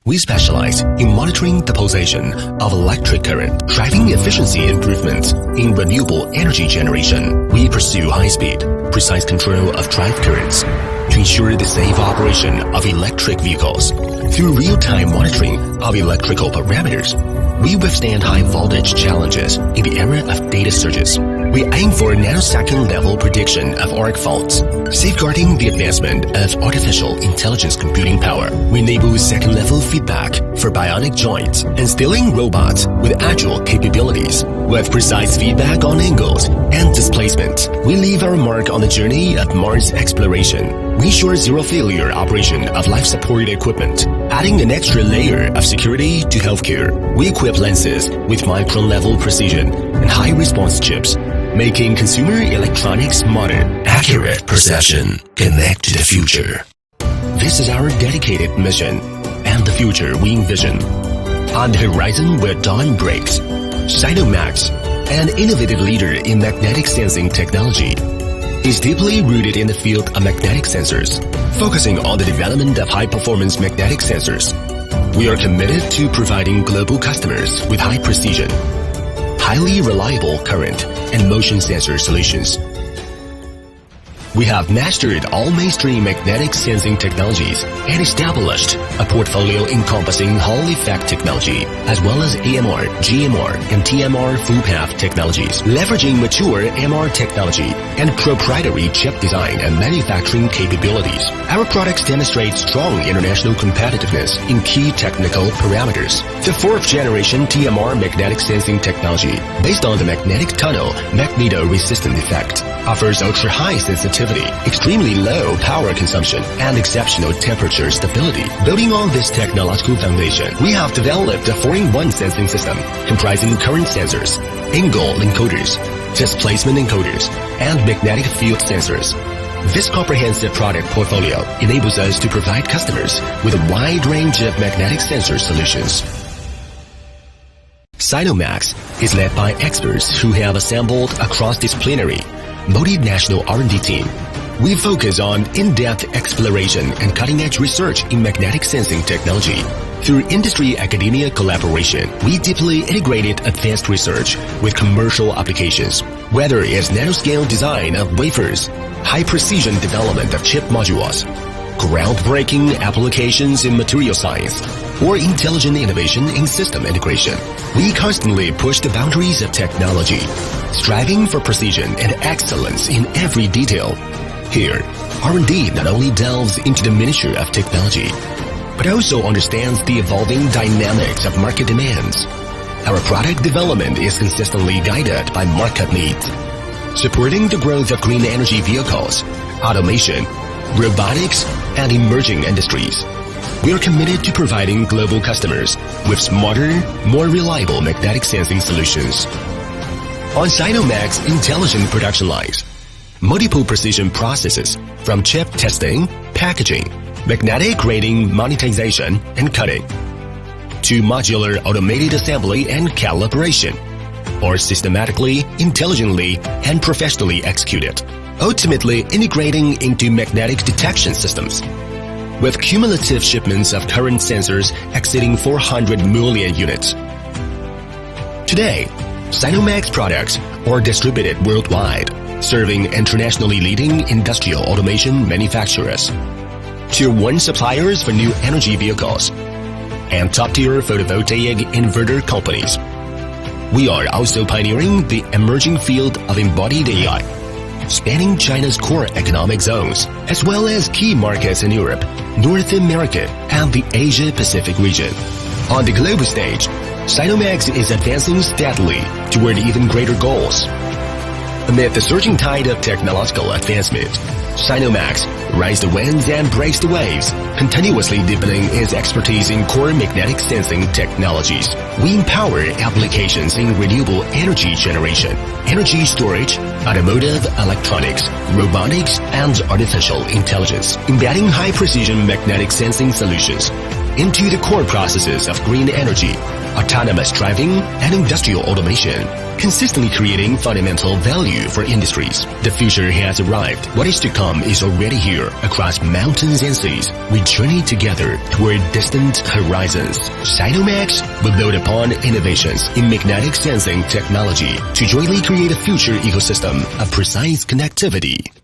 We specialize in monitoring the pulsation of electric current, driving efficiency improvements in renewable energy generation. We pursue high-speed, precise control of drive currents to ensure the safe operation of electric vehicles. Through real-time monitoring of electrical parameters, we withstand high-voltage challenges in the era of data surges. We aim for nanosecond-level prediction of arc faults, safeguarding the advancement of artificial intelligence computing power. We enable second-level feedback for bionic joints, instilling robots with agile capabilities. With precise feedback on angles and displacement, we leave our mark on the journey of Mars exploration. We ensure zero-failure operation of life support equipment, adding an extra layer of security to healthcare. We equip lenses with micron-level precision and high-response chips, making consumer electronics smarter. Accurate perception. Connect to the future. This is our dedicated mission and the future we envision. On the horizon where dawn breaks, Sinomags, an innovative leader in magnetic sensing technology, is deeply rooted in the field of magnetic sensors, focusing on the development of high-performance magnetic sensors. We are committed to providing global customers with high precision, highly reliable current and motion sensor solutions. We have mastered all mainstream magnetic sensing technologies and established a portfolio encompassing Hall effect technology, as well as AMR, GMR, and TMR full-path technologies. Leveraging mature MR technology and proprietary chip design and manufacturing capabilities, our products demonstrate strong international competitiveness in key technical parameters. The fourth-generation TMR magnetic sensing technology, based on the magnetic tunnel magnetoresistant effect, offers ultra-high sensitivity, extremely low power consumption, and exceptional temperature stability. Building on this technological foundation, we have developed a 4-in-1 sensing system comprising current sensors, angle encoders, displacement encoders, and magnetic field sensors. This comprehensive product portfolio enables us to provide customers with a wide range of magnetic sensor solutions. Sinomags is led by experts who have assembled a cross-disciplinary, multinational R&D team. We focus on in-depth exploration and cutting-edge research in magnetic sensing technology. Through industry-academia collaboration, we deeply integrated advanced research with commercial applications, whether it's nanoscale design of wafers, high-precision development of chip modules, groundbreaking applications in material science, or intelligent innovation in system integration. We constantly push the boundaries of technology, striving for precision and excellence in every detail. Here, R&D not only delves into the minutiae of technology, but also understands the evolving dynamics of market demands. Our product development is consistently guided by market needs, supporting the growth of green energy vehicles, automation, robotics, and emerging industries. We are committed to providing global customers with smarter, more reliable magnetic sensing solutions. On Sinomags intelligent production lines, multiple precision processes from chip testing, packaging, magnetic rating monetization and cutting, to modular automated assembly and calibration, are systematically, intelligently, and professionally executed, ultimately integrating into magnetic detection systems. With cumulative shipments of current sensors exceeding 400 million units. Today, Sinomags products are distributed worldwide, serving internationally leading industrial automation manufacturers, Tier 1 suppliers for new energy vehicles, and top-tier photovoltaic inverter companies. We are also pioneering the emerging field of embodied AI, spanning China's core economic zones, as well as key markets in Europe, North America, and the Asia-Pacific region. On the global stage, Sinomags is advancing steadily toward even greater goals. Amid the surging tide of technological advancement, Sinomags rides the winds and breaks the waves, continuously deepening its expertise in core magnetic sensing technologies. We empower applications in renewable energy generation, energy storage, automotive electronics, robotics, and artificial intelligence, embedding high-precision magnetic sensing solutions into the core processes of green energy, autonomous driving, and industrial automation, consistently creating fundamental value for industries. The future has arrived. What is to come is already here. Across mountains and seas, we journey together toward distant horizons. Sinomags will build upon innovations in magnetic sensing technology to jointly create a future ecosystem of precise connectivity.